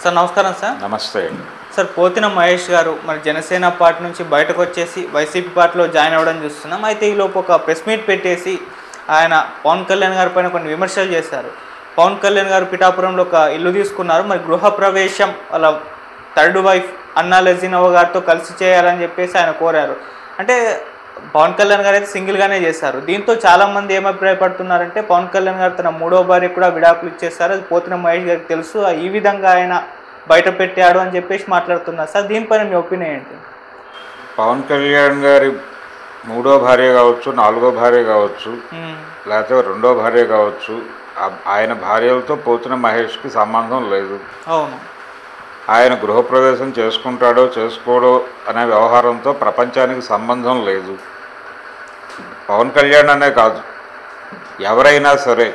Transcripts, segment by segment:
Sir నమస్కారం sir. నమస్తే. Sir Pothina Mahesh గారు మరి జనసేన పార్టీ నుంచి బయటకు వచ్చేసి వైసీపీ పార్టీలో జాయిన్ అవ్వడం చూస్తున్నాం. అయితే ఈలోపు ఒక ప్రెస్ మీట్ పెట్టేసి ఆయన పవన్ కళ్యాణ్ గారి పైన కొన్ని విమర్శలు చేశారు. పవన్ కళ్యాణ్ గారు పిఠాపురంలో ఒక ఇల్లు తీసుకున్నారు, మరి గృహప్రవేశం వాళ్ళ థర్డ్ వైఫ్ అన్నా లెజినోవా గారితో కలిసి చేయాలని చెప్పేసి ఆయన కోరారు. అంటే పవన్ కళ్యాణ్ గారు అయితే సింగిల్గానే చేశారు. దీంతో చాలామంది ఏం అభిప్రాయపడుతున్నారంటే పవన్ కళ్యాణ్ గారు తన మూడో భార్య కూడా విడాకులు ఇచ్చేస్తారు, అది పోతిన మహేష్ గారికి తెలుసు, ఈ విధంగా ఆయన బయట పెట్టాడు అని చెప్పేసి మాట్లాడుతున్నారు. సార్ దీనిపైన మీ ఒపీనియన్ ఏంటి? పవన్ కళ్యాణ్ గారి మూడో భార్య కావచ్చు, నాలుగో భార్య కావచ్చు, లేకపోతే రెండో భార్య కావచ్చు, ఆయన భార్యలతో పోతిన మహేష్కి సంబంధం లేదు. అవును. ఆయన గృహప్రవేశం చేసుకుంటాడో చేసుకోడో అనే వ్యవహారంతో ప్రపంచానికి సంబంధం లేదు. పవన్ కళ్యాణ్ అనే కాదు, ఎవరైనా సరే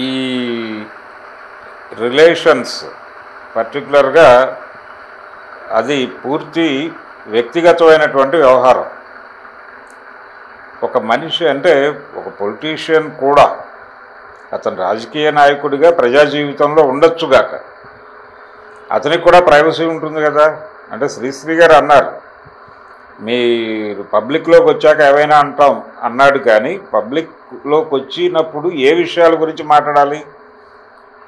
ఈ రిలేషన్స్ పర్టికులర్గా అది పూర్తి వ్యక్తిగతమైనటువంటి వ్యవహారం. ఒక మనిషి అంటే ఒక పొలిటీషియన్ కూడా అతను రాజకీయ నాయకుడిగా ప్రజా జీవితంలో ఉండొచ్చుగాక, అతనికి కూడా ప్రైవసీ ఉంటుంది కదా. అంటే శ్రీశ్రీ గారు అన్నారు, మీరు పబ్లిక్లోకి వచ్చాక ఏవైనా అంటాం అన్నాడు, కానీ పబ్లిక్లోకి వచ్చినప్పుడు ఏ విషయాల గురించి మాట్లాడాలి?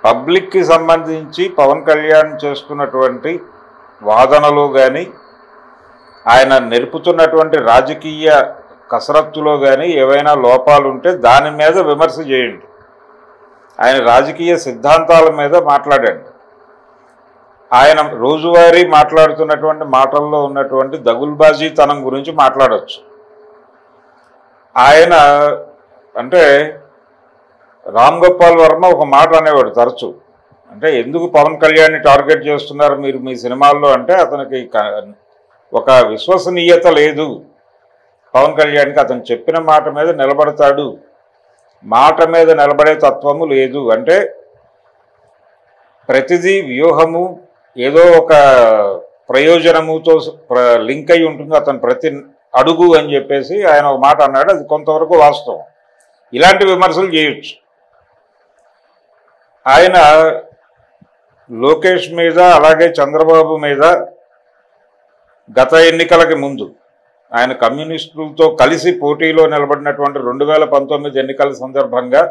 పబ్లిక్కి సంబంధించి పవన్ కళ్యాణ్ చేసుకున్నటువంటి వాదనలు కానీ, ఆయన నెరుపుతున్నటువంటి రాజకీయ కసరత్తులో కానీ ఏవైనా లోపాలు ఉంటే దాని మీద విమర్శ చేయండి. ఆయన రాజకీయ సిద్ధాంతాల మీద మాట్లాడండి. ఆయన రోజువారీ మాట్లాడుతున్నటువంటి మాటల్లో ఉన్నటువంటి దగుల్బాజీతనం గురించి మాట్లాడవచ్చు. ఆయన అంటే రామ్ గోపాల్ వర్మ ఒక మాట అనేవాడు తరచు, అంటే ఎందుకు పవన్ కళ్యాణ్ని టార్గెట్ చేస్తున్నారు మీరు మీ సినిమాల్లో అంటే, అతనికి ఒక విశ్వసనీయత లేదు పవన్ కళ్యాణ్కి, అతను చెప్పిన మాట మీద నిలబడతాడు, మాట మీద నిలబడే తత్వము లేదు. అంటే ప్రతిదీ వ్యూహము ఏదో ఒక ప్రయోజనముతో లింక్ అయి ఉంటుంది అతను ప్రతి అడుగు అని చెప్పేసి ఆయన ఒక మాట అన్నాడు, అది కొంతవరకు వాస్తవం. ఇలాంటి విమర్శలు చేయొచ్చు. ఆయన లోకేష్ మీద అలాగే చంద్రబాబు మీద గత ఎన్నికలకి ముందు ఆయన కమ్యూనిస్టులతో కలిసి పోటీలో నిలబడినటువంటి 2019 ఎన్నికల సందర్భంగా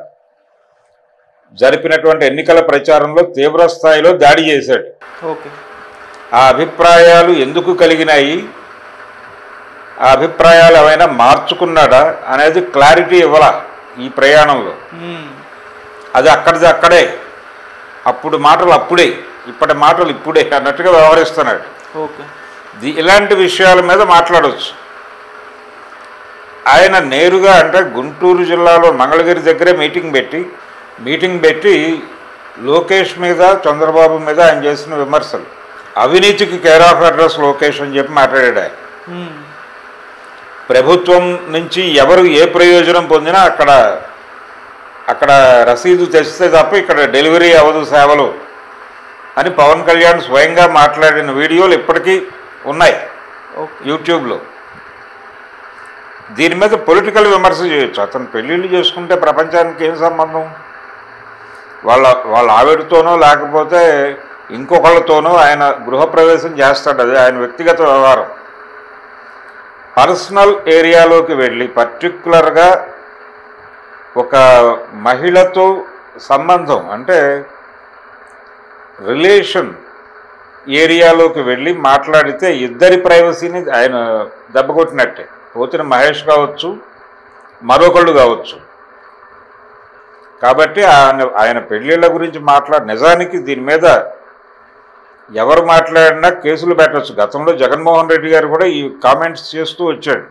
జరిపినటువంటి ఎన్నికల ప్రచారంలో తీవ్ర స్థాయిలో దాడి చేశాడు. ఆ అభిప్రాయాలు ఎందుకు కలిగినాయి, ఆ అభిప్రాయాలు ఏమైనా మార్చుకున్నాడా అనేది క్లారిటీ ఇవ్వాల ఈ ప్రయాణంలో. అది అక్కడిది అక్కడే, అప్పుడు మాటలు అప్పుడే, ఇప్పటి మాటలు ఇప్పుడే అన్నట్టుగా వ్యవహరిస్తున్నాడు. ఇలాంటి విషయాల మీద మాట్లాడవచ్చు. ఆయన నేరుగా అంటే గుంటూరు జిల్లాలో మంగళగిరి దగ్గరే మీటింగ్ పెట్టి లోకేష్ మీద చంద్రబాబు మీద ఆయన చేసిన విమర్శలు, అవినీతికి కేర్ ఆఫ్ అడ్రస్ లోకేష్ అని చెప్పి మాట్లాడాడు. ఆయన ప్రభుత్వం నుంచి ఎవరు ఏ ప్రయోజనం పొందినా అక్కడ రసీదు తెస్తే తప్ప ఇక్కడ డెలివరీ అవ్వదు సేవలు అని పవన్ కళ్యాణ్ స్వయంగా మాట్లాడిన వీడియోలు ఇప్పటికీ ఉన్నాయి యూట్యూబ్లో. దీని మీద పొలిటికల్ విమర్శ చేయొచ్చు. అతను పెళ్ళిళ్ళు చేసుకుంటే ప్రపంచానికి ఏం సంబంధం? వాళ్ళ ఆవిడతోనో లేకపోతే ఇంకొకళ్ళతోనో ఆయన గృహప్రవేశం చేస్తాడు, అది ఆయన వ్యక్తిగత వ్యవహారం. పర్సనల్ ఏరియాలోకి వెళ్ళి పర్టిక్యులర్గా ఒక మహిళతో సంబంధం అంటే రిలేషన్ ఏరియాలోకి వెళ్ళి మాట్లాడితే ఇద్దరి ప్రైవసీని ఆయన దెబ్బకొట్టినట్టే. పోతిన మహేష్ కావచ్చు, మరొకళ్ళు కావచ్చు. కాబట్టి ఆయన పెళ్ళిళ్ళ గురించి నిజానికి దీని మీద ఎవరు మాట్లాడినా కేసులు పెట్టచ్చు. గతంలో జగన్మోహన్ రెడ్డి గారు కూడా ఈ కామెంట్స్ చేస్తూ వచ్చాడు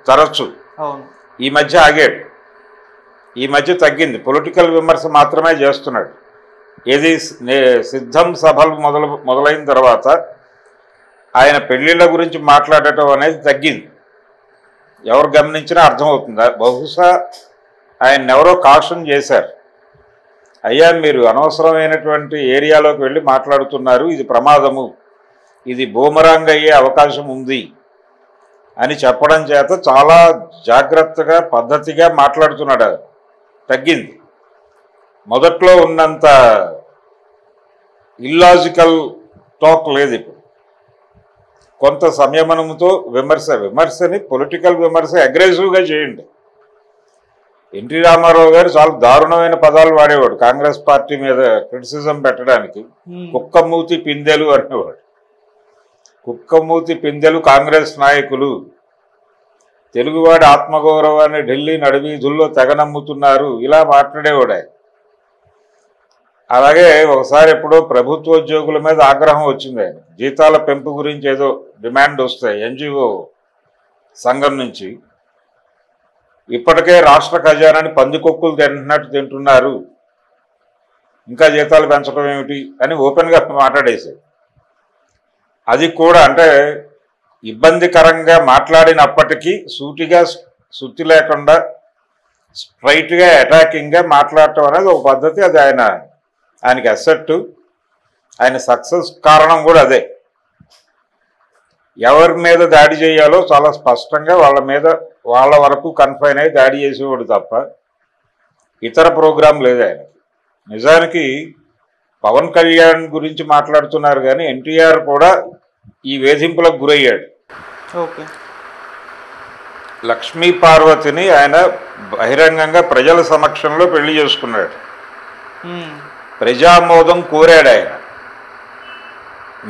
తరచు. ఈ మధ్య ఆగాడు, ఈ మధ్య తగ్గింది, పొలిటికల్ విమర్శ మాత్రమే చేస్తున్నాడు. ఏది సిద్ధం సభలు మొదలైన తర్వాత ఆయన పెళ్ళిళ్ళ గురించి మాట్లాడటం అనేది తగ్గింది. ఎవరు గమనించినా అర్థమవుతుందా? బహుశా ఆయన ఎవరో కాషన్ చేశారు, అయ్యా మీరు అనవసరమైనటువంటి ఏరియాలోకి వెళ్ళి మాట్లాడుతున్నారు, ఇది ప్రమాదము, ఇది బూమరాంగ్ అయ్యే అవకాశం ఉంది అని చెప్పడం చేత చాలా జాగ్రత్తగా పద్ధతిగా మాట్లాడుతున్నాడు. తగ్గింది. మొదట్లో ఉన్నంత ఇల్లాజికల్ టాక్ లేదు ఇప్పుడు. కొంత సంయమనంతో విమర్శని పొలిటికల్ విమర్శ అగ్రెసివ్గా చేయండి. ఎన్టీ రామారావు గారు చాలా దారుణమైన పదాలు వాడేవాడు కాంగ్రెస్ పార్టీ మీద క్రిటిసిజం పెట్టడానికి. కుక్కమూతి పిందెలు అనేవాడు. కుక్కమూతి పిందెలు కాంగ్రెస్ నాయకులు, తెలుగువాడి ఆత్మగౌరవాన్ని ఢిల్లీ నడివీధుల్లో తెగనమ్ముతున్నారు, ఇలా మాట్లాడేవాడు ఆయన. అలాగే ఒకసారి ఎప్పుడో ప్రభుత్వోద్యోగుల మీద ఆగ్రహం వచ్చింది ఆయన. జీతాల పెంపు గురించి ఏదో డిమాండ్ వస్తాయి ఎన్జిఓ సంఘం నుంచి. ఇప్పటికే రాష్ట్ర ఖజానాన్ని పందికొక్కులు తింటున్నట్టు తింటున్నారు, ఇంకా జీతాలు పెంచడం ఏమిటి అని ఓపెన్గా మాట్లాడేశారు. అది కూడా అంటే ఇబ్బందికరంగా మాట్లాడినప్పటికీ సూటిగా సుత్తి లేకుండా స్ట్రైట్గా అటాకింగ్గా మాట్లాడటం అనేది ఒక పద్ధతి. అది ఆయనకి అసెట్, ఆయన సక్సెస్ కారణం కూడా అదే. ఎవరి మీద దాడి చేయాలో చాలా స్పష్టంగా వాళ్ళ వరకు కన్ఫైన్ అయ్యి దాడి చేసేవాడు తప్ప ఇతర ప్రోగ్రాం లేదు ఆయనకి. నిజానికి పవన్ కళ్యాణ్ గురించి మాట్లాడుతున్నారు కానీ ఎన్టీఆర్ కూడా ఈ వేధింపులకు గురయ్యాడు. లక్ష్మీ పార్వతిని ఆయన బహిరంగంగా ప్రజల సమక్షంలో పెళ్లి చేసుకున్నాడు. ప్రజామోదం కోరాడు ఆయన.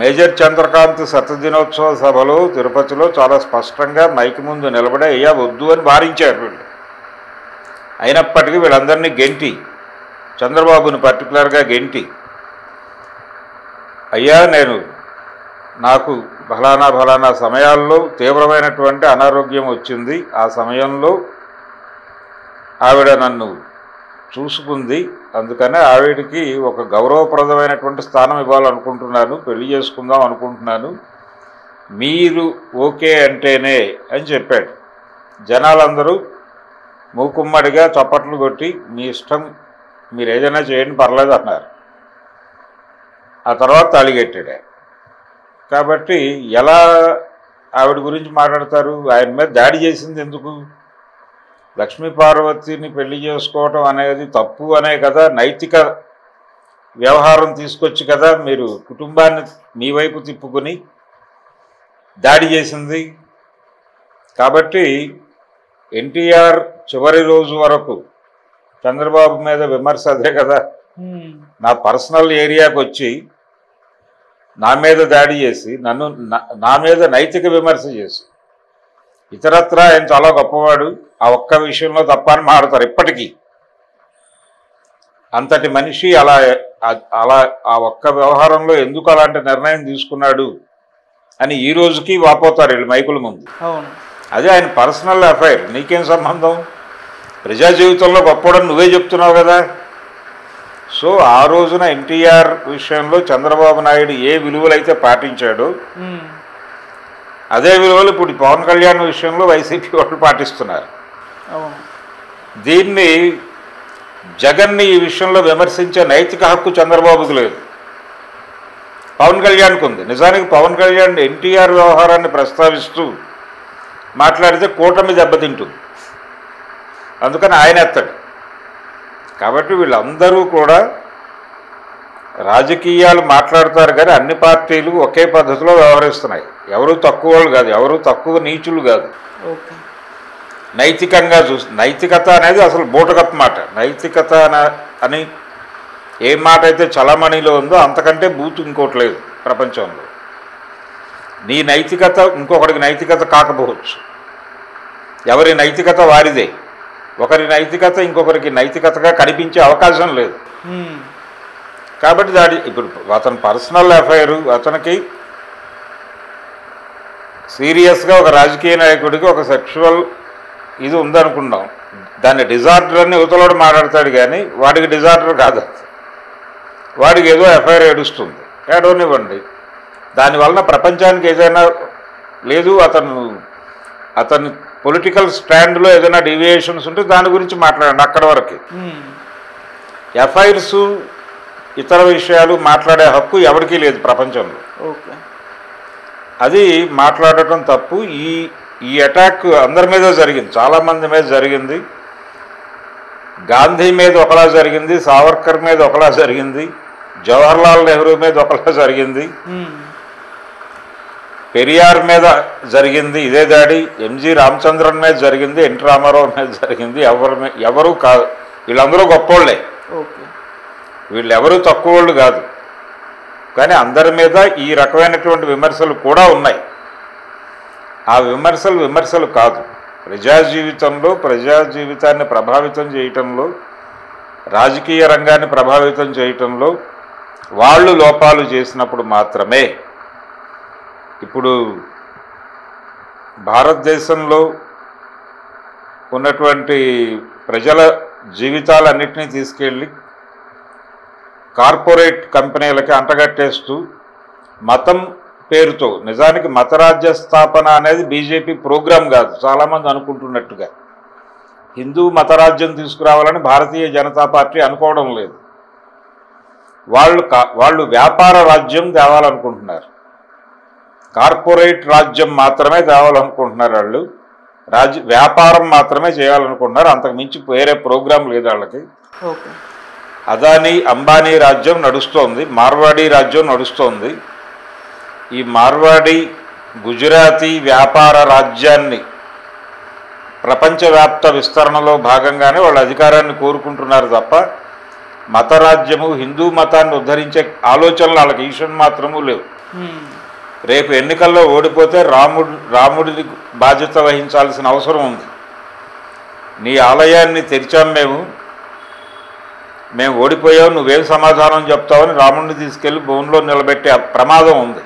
మేజర్ చంద్రకాంత్ శతదినోత్సవ సభలో తిరుపతిలో చాలా స్పష్టంగా మైకి ముందు నిలబడి అయ్యా వద్దు అని వారించారు వీళ్ళు. అయినప్పటికీ వీళ్ళందరినీ గెంటి, చంద్రబాబుని పర్టికులర్గా గెంటి, అయ్యా నాకు ఫలానా సమయాల్లో తీవ్రమైనటువంటి అనారోగ్యం వచ్చింది, ఆ సమయంలో ఆవిడ నన్ను చూసుకుంది, అందుకనే ఆవిడికి ఒక గౌరవప్రదమైనటువంటి స్థానం ఇవ్వాలనుకుంటున్నాను, పెళ్లి చేసుకుందాం అనుకుంటున్నాను, మీరు ఓకే అంటేనే అని చెప్పాడు. జనాలందరూ మూకుమ్మడిగా చప్పట్లు కొట్టి మీ ఇష్టం, మీరు ఏదైనా చేయండి పర్లేదు అన్నారు. ఆ తర్వాత తాళిగట్టాడు. కాబట్టి ఎలా ఆవిడ గురించి మాట్లాడతారు? ఆయన మీద దాడి చేసింది ఎందుకు? లక్ష్మీ పార్వతిని పెళ్లి చేసుకోవటం అనేది తప్పు అనే కదా నైతిక వ్యవహారం తీసుకొచ్చి కదా మీరు కుటుంబాన్ని మీ వైపు తిప్పుకొని దాడి చేసింది. కాబట్టి ఎన్టీఆర్ చివరి రోజు వరకు చంద్రబాబు మీద విమర్శ అదే కదా. నా పర్సనల్ ఏరియాకి వచ్చి నా మీద దాడి చేసి నా మీద నైతిక విమర్శ చేసి ఇతరత్ర ఆయన చాలా గొప్పవాడు, ఆ ఒక్క విషయంలో తప్ప అని మాట్లాడతారు ఇప్పటికీ. అంతటి మనిషి అలా ఆ ఒక్క వ్యవహారంలో ఎందుకు అలాంటి నిర్ణయం తీసుకున్నాడు అని ఈ రోజుకి వాపోతారు వీళ్ళు మైకుల ముందు. అదే ఆయన పర్సనల్ అఫైర్, నీకేం సంబంధం? ప్రజా జీవితంలో గొప్పవాడని నువ్వే చెప్తున్నావు కదా. సో ఆ రోజున ఎన్టీఆర్ విషయంలో చంద్రబాబు నాయుడు ఏ విలువలైతే పాటించాడో అదే విలువలు ఇప్పుడు పవన్ కళ్యాణ్ విషయంలో వైసీపీ వాళ్ళు పాటిస్తున్నారు. దీన్ని జగన్ని ఈ విషయంలో విమర్శించే నైతిక హక్కు చంద్రబాబుకు లేదు, పవన్ కళ్యాణ్కు ఉంది. నిజానికి పవన్ కళ్యాణ్ ఎన్టీఆర్ వ్యవహారాన్ని ప్రస్తావిస్తూ మాట్లాడితే కూటమి దెబ్బతింటుంది, అందుకని ఆయన ఎత్తాడు. కాబట్టి వీళ్ళందరూ కూడా రాజకీయాలు మాట్లాడతారు కానీ అన్ని పార్టీలు ఒకే పద్ధతిలో వ్యవహరిస్తున్నాయి. ఎవరు తక్కువ వాళ్ళు కాదు, ఎవరు తక్కువ నీచులు కాదు. నైతికంగా నైతికత అనేది అసలు బూటకపు మాట. నైతికత అని ఏ మాట అయితే చలమణిలో ఉందో అంతకంటే బూతు ఇంకోటి లేదు ప్రపంచంలో. నీ నైతికత ఇంకొకరికి నైతికత కాకపోవచ్చు, ఎవరి నైతికత వారిదే. ఒకరి నైతికత ఇంకొకరికి నైతికతగా కనిపించే అవకాశం లేదు. కాబట్టి ఇప్పుడు అతని పర్సనల్ అఫైర్, అతనికి సీరియస్గా ఒక రాజకీయ నాయకుడికి ఒక సెక్షువల్ ఇది ఉందనుకున్నాం, దాన్ని డిజార్డర్ అని యువతలోడు మాట్లాడతాడు కానీ వాడికి డిజార్డర్ కాదు, వాడికి ఏదో ఎఫ్ఐఆర్ ఏడుస్తుంది, ఏడవనివ్వండి. దానివలన ప్రపంచానికి ఏదైనా లేదు, అతని పొలిటికల్ స్టాండ్లో ఏదైనా డీవియేషన్స్ ఉంటే దాని గురించి మాట్లాడండి, అక్కడ వరకు. ఎఫ్ఐఆర్స్ ఇతర విషయాలు మాట్లాడే హక్కు ఎవరికీ లేదు ప్రపంచంలో. అది మాట్లాడటం తప్పు. ఈ అటాక్ అందరి మీద జరిగింది, చాలామంది మీద జరిగింది. గాంధీ మీద ఒకలా జరిగింది, సావర్కర్ మీద ఒకలా జరిగింది, జవహర్లాల్ నెహ్రూ మీద ఒకలా జరిగింది, పెరియార్ మీద జరిగింది ఇదే దాడి, ఎంజి రామచంద్రన్ మీద జరిగింది, ఎన్టీ రామారావు మీద జరిగింది. ఎవరు కాదు, వీళ్ళందరూ గొప్పోళ్ళే, వీళ్ళెవరూ తక్కువ వాళ్ళు కాదు. కానీ అందరి మీద ఈ రకమైనటువంటి విమర్శలు కూడా ఉన్నాయి. ఆ విమర్శలు కాదు, ప్రజా జీవితాన్ని ప్రభావితం చేయటంలో, రాజకీయ రంగాన్ని ప్రభావితం చేయటంలో వాళ్ళు లోపాలు చేసినప్పుడు మాత్రమే. ఇప్పుడు భారతదేశంలో ఉన్నటువంటి ప్రజల జీవితాలన్నింటినీ తీసుకెళ్ళి కార్పొరేట్ కంపెనీలకి అంటగట్టేస్తూ మతం పేరుతో, నిజానికి మతరాజ్య స్థాపన అనేది బీజేపీ ప్రోగ్రాం కాదు, చాలామంది అనుకుంటున్నట్టుగా. హిందూ మతరాజ్యం తీసుకురావాలని భారతీయ జనతా పార్టీ అనుకోవడం లేదు. వాళ్ళు వ్యాపార రాజ్యం తేవాలనుకుంటున్నారు, కార్పొరేట్ రాజ్యం మాత్రమే తేవాలనుకుంటున్నారు. వాళ్ళు వ్యాపారం మాత్రమే చేయాలనుకుంటున్నారు, అంతకు మించి వేరే ప్రోగ్రాం లేదు వాళ్ళకి. అదానీ అంబానీ రాజ్యం నడుస్తోంది, మార్వాడీ రాజ్యం నడుస్తోంది. ఈ మార్వాడీ గుజరాతీ వ్యాపార రాజ్యాన్ని ప్రపంచవ్యాప్త విస్తరణలో భాగంగానే వాళ్ళు అధికారాన్ని కోరుకుంటున్నారు తప్ప మతరాజ్యము, హిందూ మతాన్ని ఉద్ధరించే ఆలోచనలు వాళ్ళకి ఈశ్వరుని మాత్రము లేవు. రేపు ఎన్నికల్లో ఓడిపోతే రాముడిని బాధ్యత వహించాల్సిన అవసరం ఉంది. నీ ఆలయాన్ని తెరిచాం, మేము ఓడిపోయావు, నువ్వేం సమాధానం చెప్తావని రాముడిని తీసుకెళ్ళి భూమిలో నిలబెట్టే ప్రమాదం ఉంది.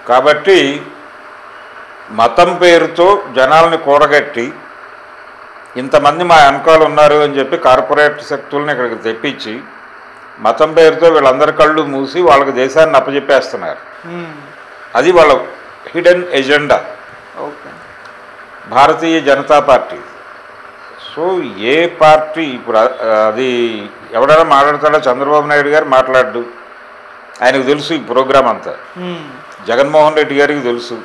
కాబట్టి మతం పేరుతో జనాల్ని కూడగట్టి ఇంతమంది మా వెనకాల ఉన్నారు అని చెప్పి కార్పొరేట్ శక్తుల్ని ఇక్కడికి తెప్పించి మతం పేరుతో వీళ్ళందరి కళ్ళు మూసి వాళ్ళకి దేశాన్ని అప్పచెప్పేస్తున్నారు. అది వాళ్ళ hidden agenda Bharatiya Janata party. So ఏ పార్టీ ఇప్పుడు అది ఎవడైనా మాట్లాడతాడో, చంద్రబాబు నాయుడు గారు మాట్లాడు, ఆయనకు తెలుసు ఈ ప్రోగ్రాం అంతా. జగన్మోహన్ రెడ్డి గారికి తెలుసు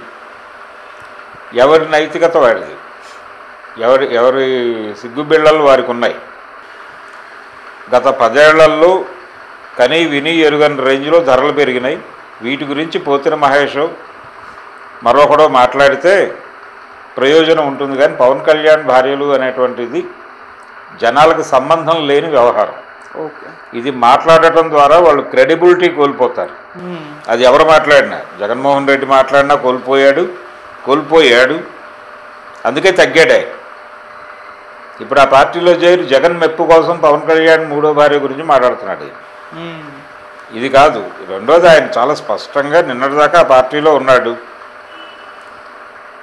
ఎవరి నైతికత వాడిది, ఎవరి సిగ్గుబిళ్ళలు వారికి ఉన్నాయి. గత 10 ఏళ్లలో కనీ విని ఎరుగని రేంజ్లో ధరలు పెరిగినాయి. వీటి గురించి పోతిన మహేష్ మరొకడో మాట్లాడితే ప్రయోజనం ఉంటుంది, కానీ పవన్ కళ్యాణ్ భార్యలు అనేటువంటిది జనాలకు సంబంధం లేని వ్యవహారం. ఇది మాట్లాడటం ద్వారా వాళ్ళు క్రెడిబిలిటీ కోల్పోతారు. అది ఎవరు మాట్లాడినా, జగన్మోహన్ రెడ్డి మాట్లాడినా కోల్పోయాడు, అందుకే తగ్గాడు. ఇప్పుడు ఆ పార్టీలో చేరి జగన్ మెప్పు కోసం పవన్ కళ్యాణ్ 3వ భార్య గురించి మాట్లాడుతున్నాడు. ఇది కాదు. రెండోది, ఆయన చాలా స్పష్టంగా నిన్నటిదాకా ఆ పార్టీలో ఉన్నాడు.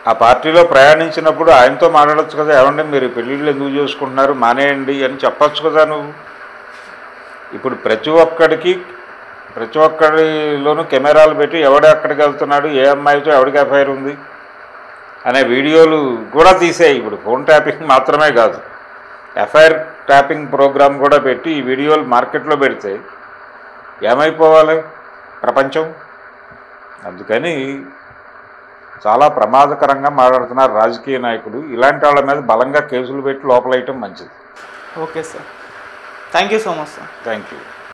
ఆ పార్టీలో ప్రయాణించినప్పుడు ఆయనతో మాట్లాడచ్చు కదా, ఏమంటే మీరు పెళ్ళిళ్ళు ఎందుకు చేసుకుంటున్నారు, మానేయండి అని చెప్పచ్చు కదా నువ్వు. ఇప్పుడు ప్రతి ఒక్కడిలోనూ కెమెరాలు పెట్టి ఎవడు ఎక్కడికి వెళ్తున్నాడు, ఏ అమ్మాయితో ఎవడికి ఎఫ్ఐఆర్ ఉంది అనే వీడియోలు కూడా తీసేయి. ఇప్పుడు ఫోన్ ట్యాపింగ్ మాత్రమే కాదు, ఎఫ్ఐఆర్ ట్యాపింగ్ ప్రోగ్రాం కూడా పెట్టి ఈ వీడియోలు మార్కెట్లో పెడితే ఏమైపోవాలి ప్రపంచం. అందుకని చాలా ప్రమాదకరంగా మాట్లాడుతున్నారు రాజకీయ నాయకులు. ఇలాంటి వాళ్ళ మీద బలంగా కేసులు పెట్టి లోపలేయటం మంచిది. Okay sir, thank you so much sir. Thank you.